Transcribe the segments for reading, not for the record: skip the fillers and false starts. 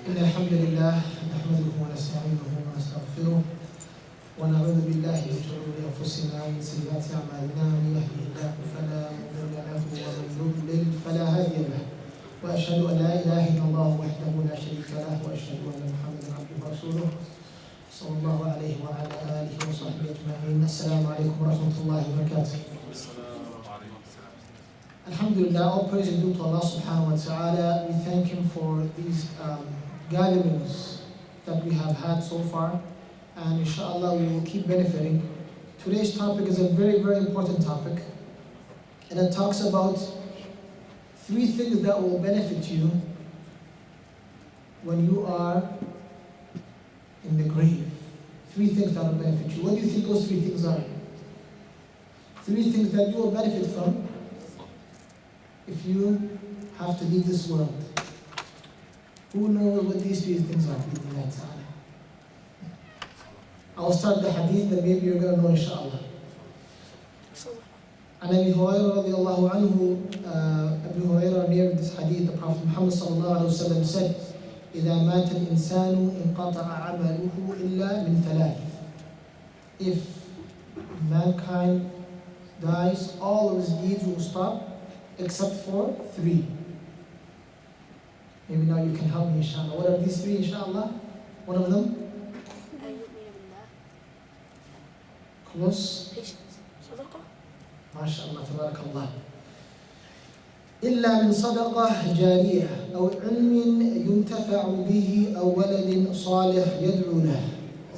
إن الحمد لله نحمده ونستعينه ونستغفره ونعوذ بالله من شرور أنفسنا ومن سيئات أعمالنا من يهده الله فلا مضل له ومن يضلل فلا هادي له وأشهد أن لا إله إلا الله وحده لا شريك له وأشهد أن محمدا عبده ورسوله صلى الله عليه وعلى آله وصحبه أجمعين. السلام عليكم ورحمة الله وبركاته. Alhamdulillah, all praise is due to Allah subhanahu wa ta'ala. We thank Him for these gatherings that we have had so far, and inshallah we will keep benefiting. Today's topic is a very, very important topic, and it talks about 3 things that will benefit you when you are in the grave. 3 things that will benefit you. What do you think those 3 things are? 3 things that you will benefit from if you have to leave this world. Who knows what these 3 things are? I'll start the hadith, then maybe you're going to know inshallah. عن أبي هريرة رضي الله عنه, Abu Hurairah narrated this hadith. The Prophet Muhammad sallallahu alaihi wasallam said, إذا مات الإنسان انقطع عمله إلا من 3. If mankind dies, all of his deeds will stop except for 3. Maybe now you can help me inshallah. What are these 3 inshallah? One of them? Close. Patience. Sadaqah. MashaAllah, tabarakallah. إلا من صدقة جارية أو علم ينتفع به أو ولد صالح يدعو له.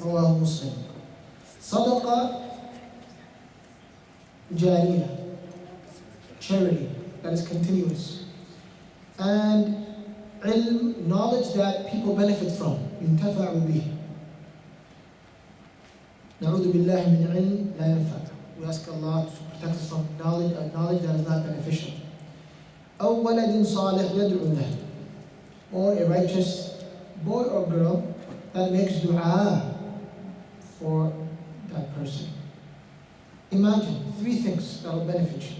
رواه مسلم. صدقة جارية, charity that is continuous, and ilm, knowledge that people benefit from. ينتفع به. نعوذ بالله من علم لا ينفع. We ask Allah to protect us from knowledge that is not beneficial. أو ولد صالح يدعو له, or a righteous boy or girl that makes dua for that person. Imagine 3 things that will benefit you.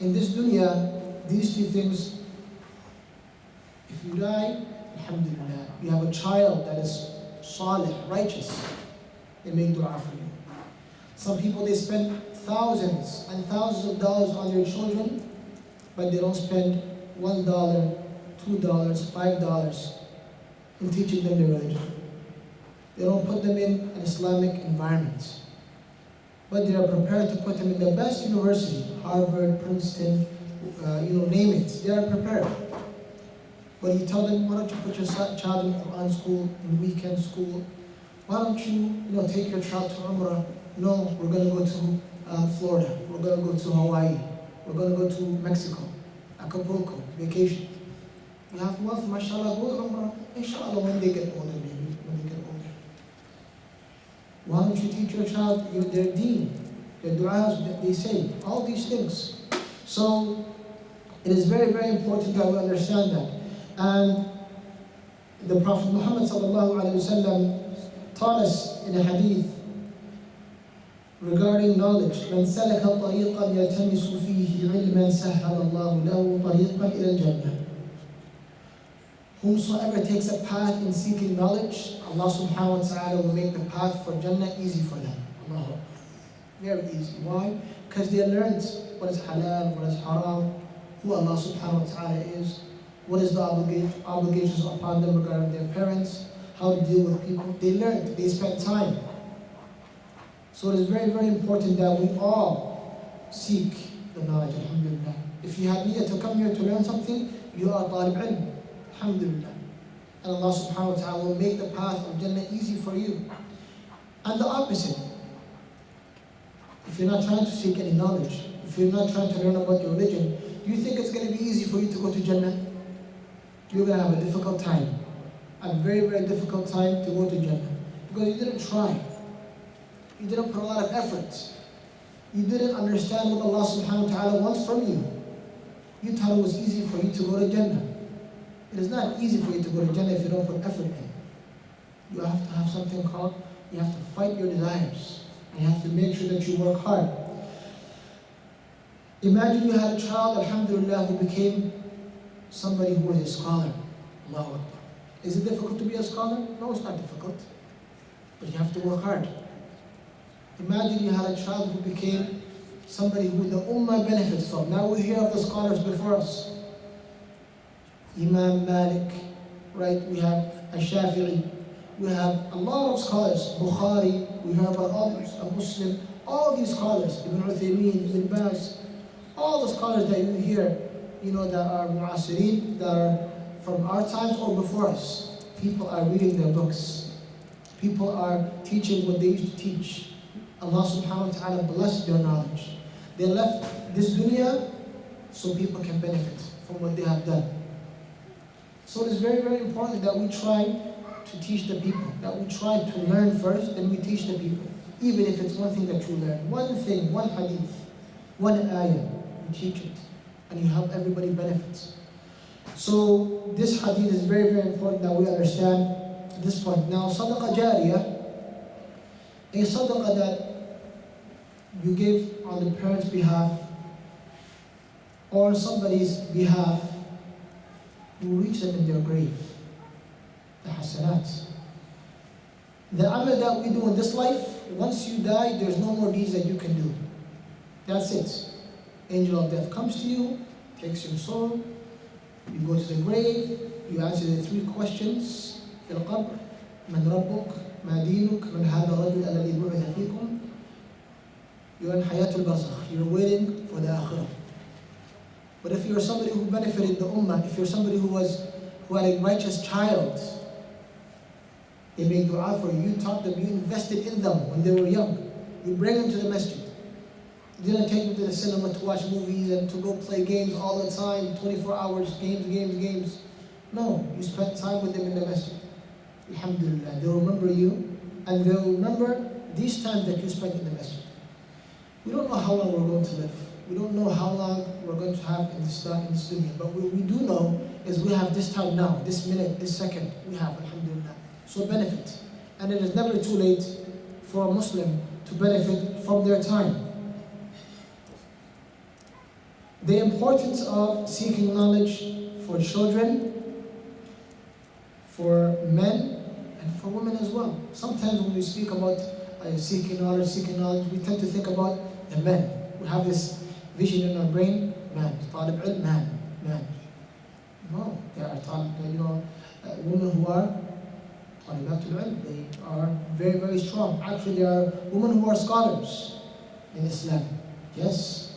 In this dunya, these 3 things, if you die, alhamdulillah, you have a child that is salih, righteous, they make dua for you. Some people, they spend thousands and thousands of dollars on their children, but they don't spend $1, $2, $5 in teaching them their religion. They don't put them in an Islamic environment, but they are prepared to put them in the best university, Harvard, Princeton, name it. They are prepared. But you tell them, why don't you put your child in Quran school, in weekend school? Why don't you, take your child to Umrah? No, we're going to go to Florida. We're going to go to Hawaii. We're going to go to Mexico, Acapulco, vacation. You have wealth, mashallah, go to Umrah. Inshallah, when they get older, maybe, when they get older. Why don't you teach your child their deen, their du'as that they say, all these things. So, it is very, very important that we understand that. And the Prophet Muhammad sallallahu alaihi wasallam taught us in a hadith regarding knowledge. من سلك طريقا يلتمس فيه علما سهل الله له طريقا إلى الجنة. Whomsoever takes a path in seeking knowledge, Allah subhanahu wa ta'ala will make the path for Jannah easy for them. Allahu Akbar. Very easy. Why? Because they learned what is halal, what is haram, who Allah subhanahu wa ta'ala is, what is the obligations upon them regarding their parents, how to deal with people. They learned, they spent time. So it is very, very important that we all seek the knowledge, alhamdulillah. If you have niyyah to come here to learn something, you are talib ilm. Alhamdulillah. And Allah subhanahu wa ta'ala will make the path of Jannah easy for you. And the opposite. If you're not trying to seek any knowledge, if you're not trying to learn about your religion, do you think it's going to be easy for you to go to Jannah? You're going to have a difficult time. A very, very difficult time to go to Jannah. Because you didn't try. You didn't put a lot of effort. You didn't understand what Allah subhanahu wa ta'ala wants from you. You thought it was easy for you to go to Jannah. It is not easy for you to go to Jannah if you don't put effort in. You have to have something called, you have to fight your desires. You have to make sure that you work hard. Imagine you had a child, alhamdulillah, who became somebody who was a scholar. Allahu Akbar. Is it difficult to be a scholar? No, it's not difficult. But you have to work hard. Imagine you had a child who became somebody who the Ummah benefits from. Now we hear of the scholars before us. Imam Malik, right? We have Al-Shafi'i. We have a lot of scholars. Bukhari, we hear about others, a Muslim. All these scholars, Ibn Uthaymeen, Ibn Baz, all the scholars that you hear, that are mu'asirin, that are from our times or before us. People are reading their books. People are teaching what they used to teach. Allah subhanahu wa ta'ala blessed their knowledge. They left this dunya so people can benefit from what they have done. So it is very, very important that we try to teach the people, that we try to learn first, then we teach the people. Even if it's one thing that you learn, one thing, one hadith, one ayah, you teach it, and you help everybody benefit. So this hadith is very, very important that we understand at this point. Now, sadaqah jariyah, a sadaqah that you give on the parents' behalf or somebody's behalf will reach them in their grave. The hasanat. The amal that we do in this life, once you die, there's no more deeds that you can do. That's it. Angel of death comes to you, takes your soul, you go to the grave, you answer the 3 questions. في القبر من ربك ما دينك من هذا الرجل الذي بعث فيكم. You're in Hayatul Barzakh. You're waiting for the Akhirah. But if you're somebody who benefited the Ummah, if you're somebody who had a righteous child, they made dua for you. You taught them. You invested in them when they were young. You bring them to the masjid. You didn't take them to the cinema to watch movies and to go play games all the time, 24 hours, games. No, you spent time with them in the masjid. Alhamdulillah. They'll remember you, and they'll remember these times that you spent in the masjid. We don't know how long we're going to live. We don't know how long we're going to have in this dunya. But what we do know is we have this time now, this minute, this second, we have, alhamdulillah. So benefit. And it is never too late for a Muslim to benefit from their time. The importance of seeking knowledge for children, for men, and for women as well. Sometimes when we speak about seeking knowledge, we tend to think about the men. We have this vision in our brain, man, talib ilm, man. No, there are women who are talibatul ilm. They are very, very strong. Actually, there are women who are scholars in Islam. Yes.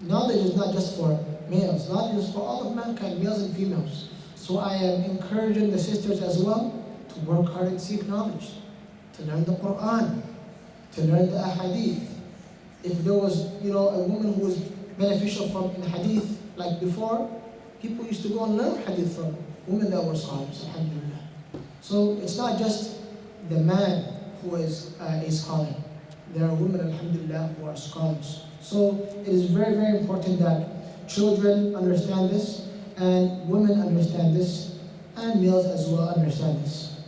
Knowledge is not just for males. Knowledge is for all of mankind, males and females. So I am encouraging the sisters as well to work hard and seek knowledge, to learn the Quran, to learn the ahadith. If there was, a woman who was beneficial from in hadith, like before, people used to go and learn hadith from women that were scholars, alhamdulillah. So it's not just the man who is a scholar. There are women, alhamdulillah, who are scholars. So it is very, very important that children understand this, and women understand this, and males as well understand this.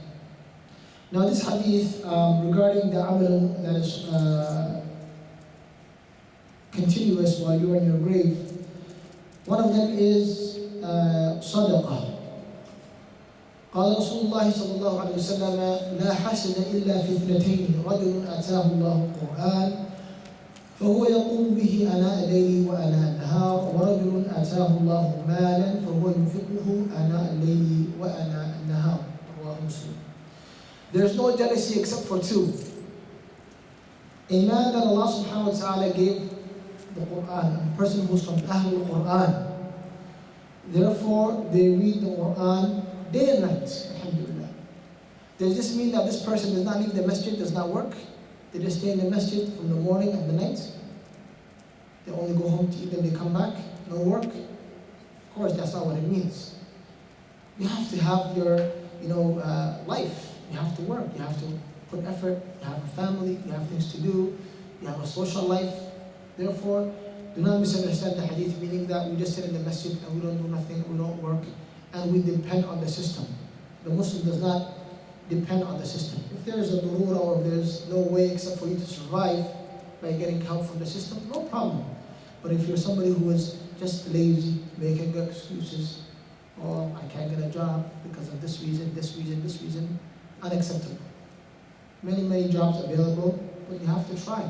Now this hadith regarding the amal that is continuous while you are in your grave, one of them is sadaqah. قال رسول الله صلى الله عليه وسلم لا حسد إلا في 2 رجل آتاه الله القرآن فهو يقوم به آناء الليل وآناء النهار ورجل آتاه الله مالا فهو ينفقه آناء الليل وآناء النهار رواه مسلم. There's no jealousy except for 2. A man that Allah subhanahu wa ta'ala gave the Quran, a person who's from Ahlul Quran. Therefore, they read the Quran day and night, alhamdulillah. Does this mean that this person does not leave the masjid, does not work? They just stay in the masjid from the morning and the night? They only go home to eat and they come back, no work? Of course, that's not what it means. You have to have your, life. You have to work, you have to put effort, you have a family, you have things to do, you have a social life. Therefore, do not misunderstand the hadith, meaning that we just sit in the masjid and we don't do nothing, we don't work, and we depend on the system. The Muslim does not depend on the system. If there is a durura or if there is no way except for you to survive by getting help from the system, no problem. But if you're somebody who is just lazy, making excuses, oh, I can't get a job because of this reason, unacceptable. Many jobs available, but you have to try.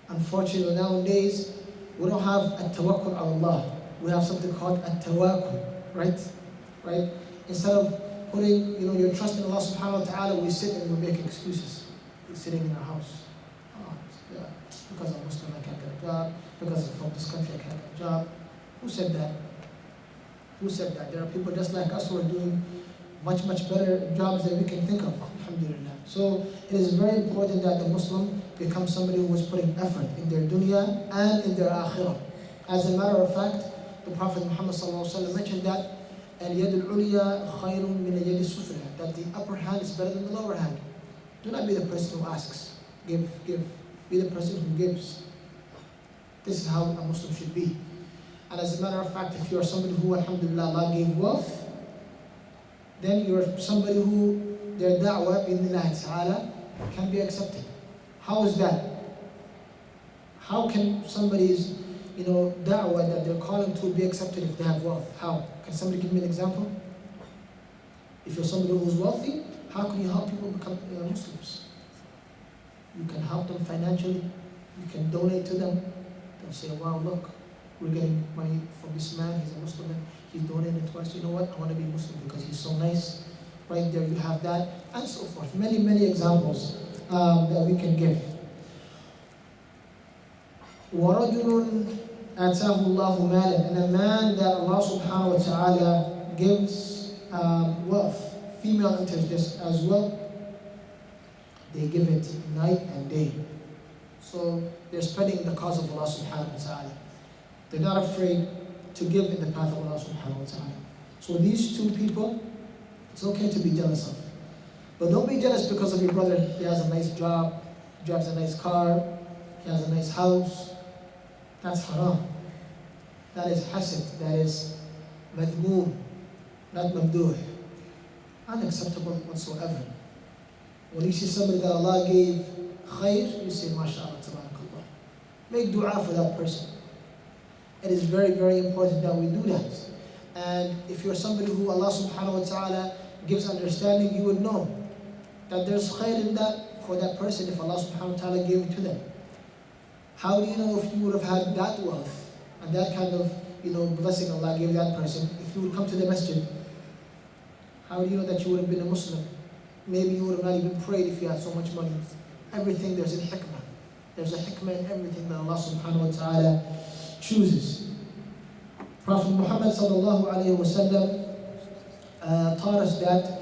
Unfortunately, nowadays, we don't have at-tawakkul ala Allah. We have something called at-tawakkul, right? Instead of putting, your trust in Allah subhanahu wa ta'ala, we sit and we make excuses. We're sitting in our house. Oh, yeah, because I'm Muslim, I can't get a job. Because I'm from this country, I can't get a job. Who said that? Who said that? There are people just like us who are doing much better jobs than we can think of. Alhamdulillah. So it is very important that the Muslim becomes somebody who is putting effort in their dunya and in their akhirah. As a matter of fact, the Prophet Muhammad mentioned that al-yad al-ulya khayrun min al-yad al-sufla, that the upper hand is better than the lower hand. Do not be the person who asks. Give. Be the person who gives. This is how a Muslim should be. And as a matter of fact, if you are somebody who, alhamdulillah, Allah gave wealth, then you're somebody who their da'wah, bi'idhnillah ta'ala, can be accepted. How is that? How can somebody's, da'wah that they're calling to be accepted if they have wealth? How? Can somebody give me an example? If you're somebody who's wealthy, how can you help people become Muslims? You can help them financially. You can donate to them. They'll say, wow, look, we're getting money from this man. He's a Muslim. He's donated to us. You know what? I want to be Muslim because he's so nice. Right there you have that, and so forth. Many examples that we can give. وَرَجُلٌ آتَاهُ اللَّهُ مَالًا, and a man that Allah subhanahu wa ta'ala gives wealth. Female enters this as well. They give it night and day. So they're spreading the cause of Allah subhanahu wa ta'ala. They're not afraid to give in the path of Allah subhanahu wa ta'ala. So these two people, it's okay to be jealous of. But don't be jealous because of your brother. He has a nice job, drives a nice car, he has a nice house. That's haram. That is hasad. That is madmoom, not mamduh. Unacceptable whatsoever. When you see somebody that Allah gave khair, you say, MashaAllah, tabarakallah. Make dua for that person. It is very important that we do that. And if you're somebody who Allah subhanahu wa ta'ala gives understanding, you would know that there's khair in that for that person if Allah subhanahu wa ta'ala gave it to them. How do you know if you would have had that wealth and that kind of blessing Allah gave that person, if you would come to the masjid? How do you know that you would have been a Muslim? Maybe you would have not even prayed if you had so much money. Everything, there's a hikmah. There's a hikmah in everything that Allah subhanahu wa ta'ala chooses. Prophet Muhammad sallallahu alayhi wa sallam taught us that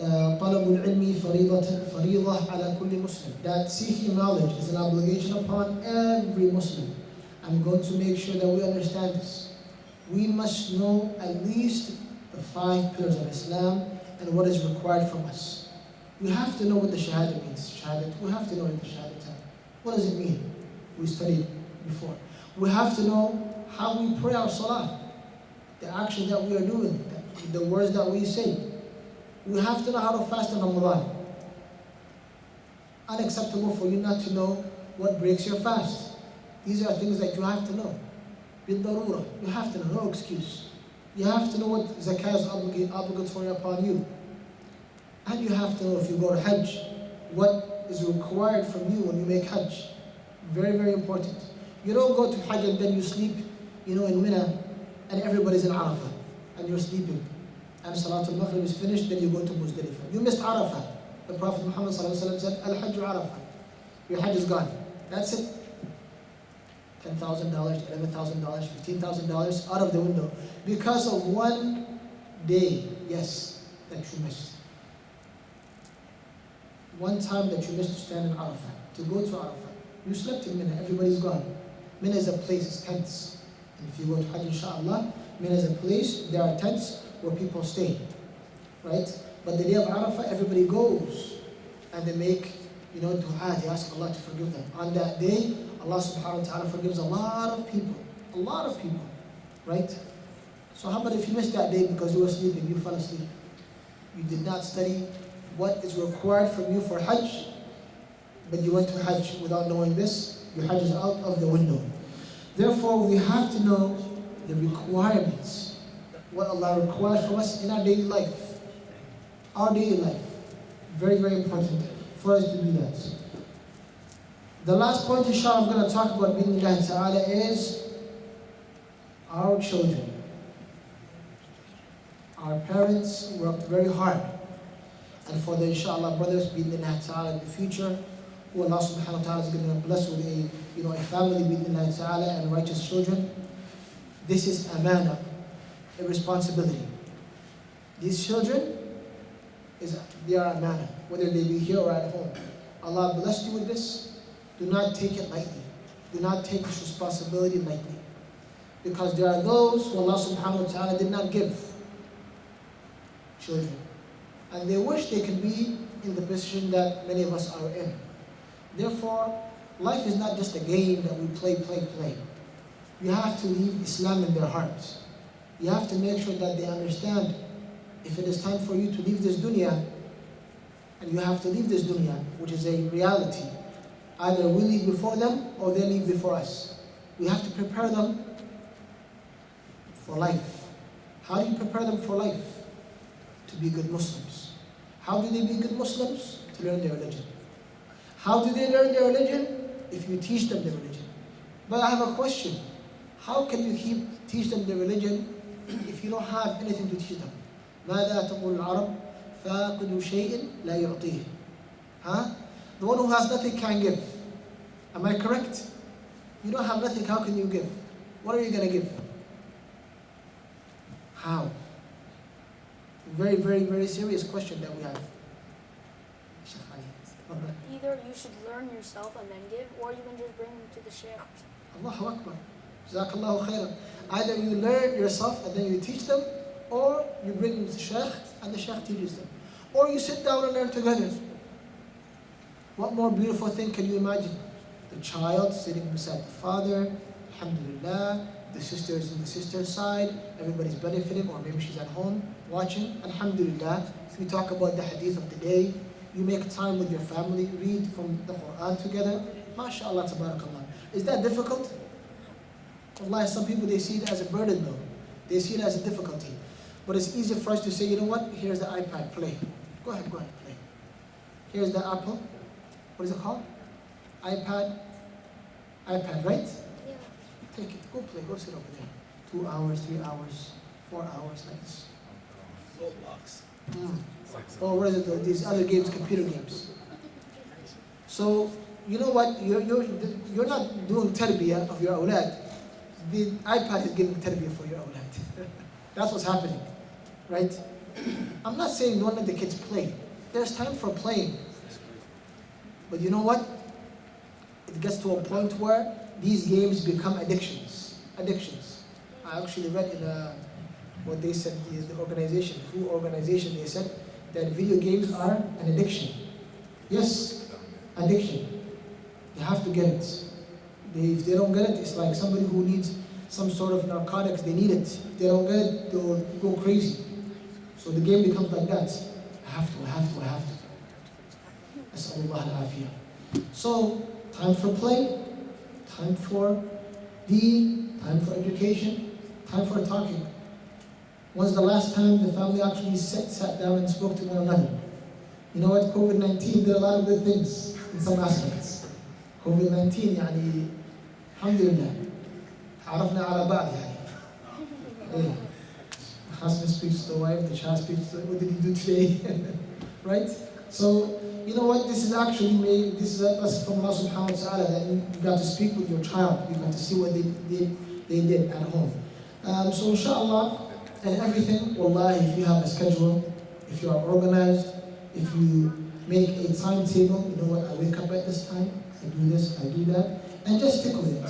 طلب العلم فريضة على كل مسلم. That seeking knowledge is an obligation upon every Muslim. I'm going to make sure that we understand this. We must know at least the 5 pillars of Islam and what is required from us. We have to know what the Shahada means. We have to know what the Shahada means. What does it mean? We studied before. We have to know how we pray our salah, the actions that we are doing, the words that we say. We have to know how to fast in Ramadan. Unacceptable for you not to know what breaks your fast. These are things that you have to know. Bil-darura, you have to know, no excuse. You have to know what zakah is obligatory upon you. And you have to know if you go to Hajj, what is required from you when you make Hajj. Very important. You don't go to Hajj and then you sleep, in Mina, and everybody's in Arafah, and you're sleeping. And Salatul Maghrib is finished, then you go to Muzdalifah. You missed Arafah. The Prophet Muhammad said, Al-Hajj Arafah. Your Hajj is gone. That's it. $10,000, $11,000, $15,000 out of the window. Because of one day, yes, that you missed. One time that you missed to stand in Arafah, to go to Arafah. You slept in Mina, everybody's gone. Mina is a place, it's tents. And if you go to Hajj, inshallah, Mina is a place, there are tents where people stay, right? But the day of Arafah, everybody goes and they make, dua, they ask Allah to forgive them. On that day, Allah subhanahu wa ta'ala forgives a lot of people, right? So how about if you missed that day because you were sleeping, you fell asleep? You did not study what is required from you for Hajj, but you went to Hajj without knowing this, your Hajj is out of the window. Therefore, we have to know the requirements what Allah requires from us in our daily life. Our daily life. Very, very important for us to do that. The last point, inshallah, I'm going to talk about bi'idhnillah ta'ala is our children. Our parents worked very hard. And for the inshallah brothers, bi'idhnillah ta'ala in the future, who Allah subhanahu wa ta'ala is going to bless with a family, bi'idhnillah ta'ala, and righteous children. This is amana, a responsibility. These children, they are amana, whether they be here or at home. Allah blessed you with this. Do not take it lightly. Do not take this responsibility lightly. Because there are those who Allah subhanahu wa ta'ala did not give children. And they wish they could be in the position that many of us are in. Therefore, life is not just a game that we play. You have to leave Islam in their hearts. You have to make sure that they understand if it is time for you to leave this dunya, and you have to leave this dunya, which is a reality. Either we leave before them or they leave before us. We have to prepare them for life. How do you prepare them for life? To be good Muslims. How do they be good Muslims? To learn their religion. How do they learn their religion? If you teach them their religion. But I have a question. How can you teach them their religion if you don't have anything to teach them? ماذا تقول العرب فاقد شيء لا يعطيه. The one who has nothing can give. Am I correct? You don't have nothing, how can you give? What are you going to give? How? Very, very, very serious question that we have. Either you should learn yourself and then give, or you can just bring them to the shaykh. Allahu Akbar. Jazakallahu khairan. Either you learn yourself and then you teach them, or you bring them to the shaykh and the shaykh teaches them. Or you sit down and learn together. What more beautiful thing can you imagine? The child sitting beside the father, alhamdulillah, the sister is on the sister's side, everybody's benefiting, or maybe she's at home watching, alhamdulillah. We talk about the hadith of the day, you make time with your family, read from the Quran together, mashallah, tabarakallah. Is that difficult? Wallahi, some people, they see it as a burden though. They see it as a difficulty. But it's easier for us to say, you know what, here's the iPad, play. Go ahead, play. Here's the Apple, what is it called? iPad, right? Yeah. Take it, go play, go sit over there. 2 hours, 3 hours, 4 hours, like this. Or what is it, these other games, computer games. So, you know what, you're not doing tarbiyah of your awlad. The iPad is giving tarbiyah for your awlad. That's what's happening, right? I'm not saying don't let the kids play. There's time for playing. But you know what? It gets to a point where these games become addictions. I actually read in what they said, the organization, they said that video games are an addiction. Yes, addiction. They have to get it. If they don't get it, it's like somebody who needs some sort of narcotics, they need it. If they don't get it, they'll go crazy. So the game becomes like that. I have to. As'alullah al-afiyah. So, time for play, time for deen, time for education, time for talking. When's the last time the family actually sat down and spoke to one another? You know what, COVID-19 did a lot of good things in some aspects. COVID-19, يعني الحمد لله تعرفنا على بعض يعني. The husband speaks to the wife, the child speaks to what did he do today? Right? So, you know what, this is a blessing from Allah subhanahu wa ta'ala that you got to speak with your child, you got to see what they did at home. So inshallah, and everything, wallahi, if you have a schedule, if you are organized, if you make a timetable, you know what, I wake up at this time, I do this, I do that, and just stick with it.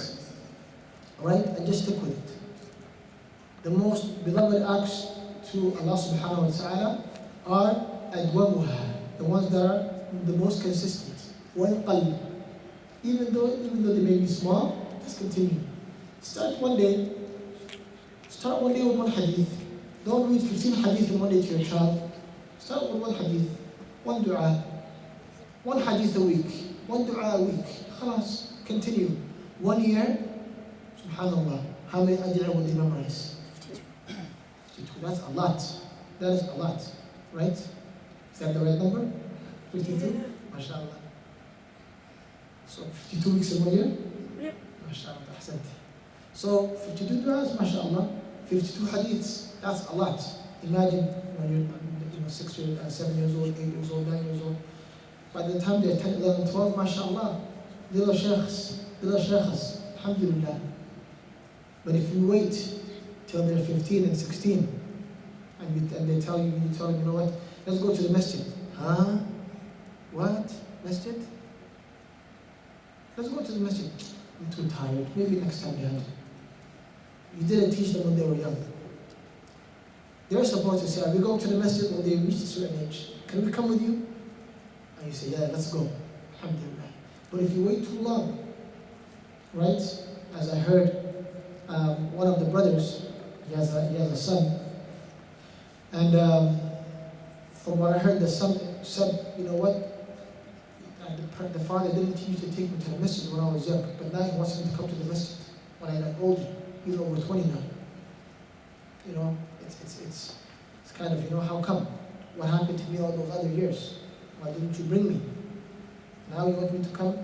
Alright? And just stick with it. The most beloved acts to Allah subhanahu wa ta'ala are adwamuha, the ones that are the most consistent. وَالْقَلْبِ. Even though they may be small, just continue. Start one day with one hadith. Don't read 15 hadith in one day to your child. Start with one hadith, one dua, one hadith a week, one dua a week. Khalas, continue. 1 year, subhanallah, how many adhiya will they memorize? 52, that's a lot. That is a lot, right? Is that the right number? 52? MashaAllah. So 52 weeks in 1 year? Yep. MashaAllah, ahsanti. So 52 du'as, MashaAllah. 52 hadiths, that's a lot. Imagine when you're 6 years, 7 years old, 8 years old, 9 years old. By the time they're 10, 11, 12, MashaAllah, little shaykhs, alhamdulillah. But if you wait till they're 15 and 16, and they tell them, you know what, let's go to the masjid. Huh? What? Masjid? Let's go to the masjid. I'm too tired. Maybe next time, Dad. You didn't teach them when they were young. They're supposed to say, we go to the masjid when they reach a certain age. Can we come with you? And you say, yeah, let's go. Alhamdulillah. But if you wait too long, right? As I heard, one of the brothers, he has a son, and from what I heard, the son said, you know what? The father didn't teach to take me to the masjid when I was young, but now he wants me to come to the masjid when I got older. He's over 20 now. You know, it's kind of, you know, how come? What happened to me all those other years? Why didn't you bring me? Now you want me to come?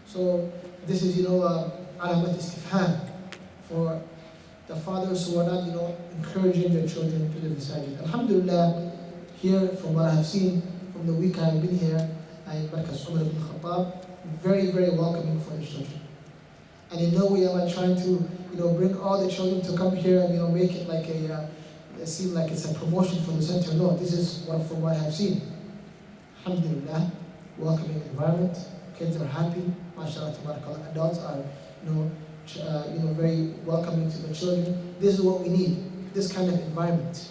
So this is, you know, alamat istifham for the fathers who are not, you know, encouraging their children to the masajid. Alhamdulillah, here from what I have seen from the week I have been here in Markaz Al-Khattab, very, very welcoming for the children. And in no way am I trying to, you know, bring all the children to come here and, you know, make it like it seem like it's a promotion for the center. No, this is from what I have seen. Alhamdulillah, welcoming environment. Kids are happy. MashaAllah, tabarakallah. Adults are, you know, very welcoming to the children. This is what we need. This kind of environment.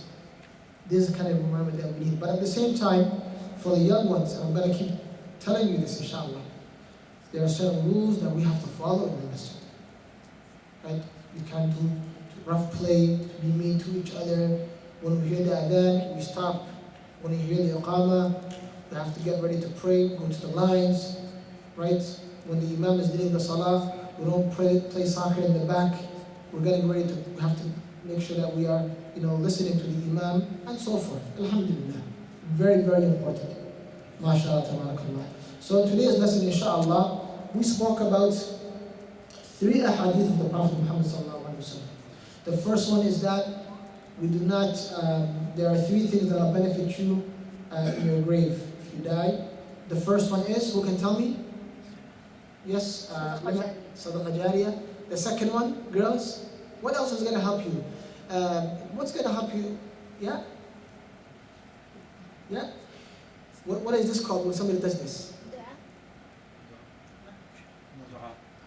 This is the kind of environment that we need. But at the same time, for the young ones, and I'm going to keep telling you this, inshallah, there are certain rules that we have to follow in the masjid. Right? We can't do rough play, to be mean to each other. When we hear the adhan, we stop. When we hear the iqamah, we have to get ready to pray, go to the lines. Right? When the imam is leading the salah, we don't play soccer in the back. We're getting ready to, we have to make sure that we are, you know, listening to the imam, and so forth. Alhamdulillah. Very, very important. MashaAllah, tabarakallah. So in today's lesson, inshallah, we spoke about 3 ahadith of the Prophet Muhammad sallallahu alaihi wasallam. The first one is that we do not, there are 3 things that will benefit you in your grave if you die. The first one is, who can tell me? Yes, Sadaqah Jariyah. The second one, girls, what else is going to help you? What's going to help you? Yeah? Yeah? What is this called when somebody does this?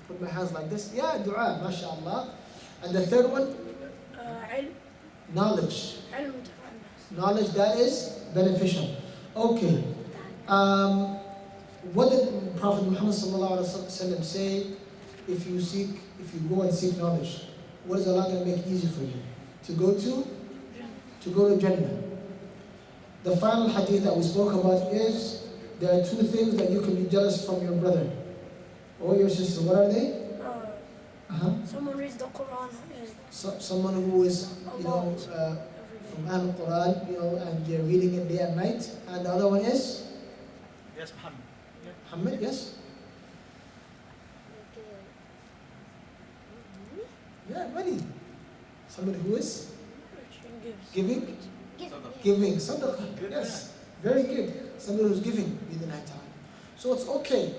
Put my hands like this. Yeah, dua, mashallah. And the third one? Knowledge. Knowledge that is beneficial. Okay. What did Prophet Muhammad sallallahu alaihi wasallam say? If you go and seek knowledge, what is Allah going to make easy for you? To go to Jannah. The final hadith that we spoke about is, there are 2 things that you can be jealous from your brother or your sister. What are they? Someone reads the Quran. Someone who is, you know, from Al-Quran, you know, and they're reading it day and night. And the other one is? Yes, Muhammad. Muhammad, yes? Yeah, money. Somebody who is? Giving? Giving, sadaqah, yes, very good. Somebody who's giving, in the night time. So it's okay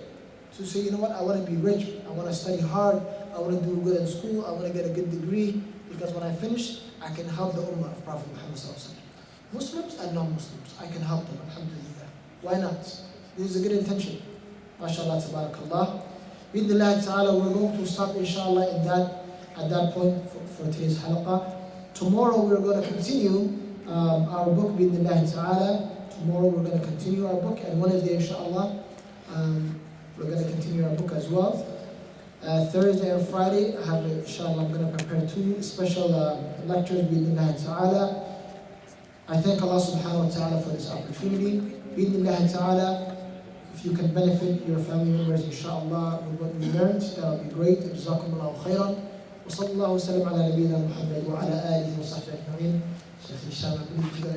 to say, you know what, I want to be rich, I want to study hard, I want to do good in school, I want to get a good degree, because when I finish, I can help the ummah of Prophet Muhammad sallallahu alaihi wasallam. Muslims and non-Muslims, I can help them, alhamdulillah. Why not? This is a good intention. MashaAllah, tabarakallah. Bidnillah ta'ala, we're going to stop, inshallah, at that point for today's halaqah. Tomorrow we're going to continue our book, bidnillah ta'ala. Tomorrow we're going to continue our book, and Wednesday, inshallah, we're going to continue our book as well. Thursday and Friday, I have, inshallah, I'm going to prepare 2 special lectures, bidnillah ta'ala. I thank Allah subhanahu wa ta'ala for this opportunity. Bidnillah ta'ala, if you can benefit your family members, inshallah, with what we learned, that will be great. Jazakumullahu khairan. وصلى الله وسلم على نبينا محمد وعلى آله وصحبه أجمعين. So inshallah, we're going to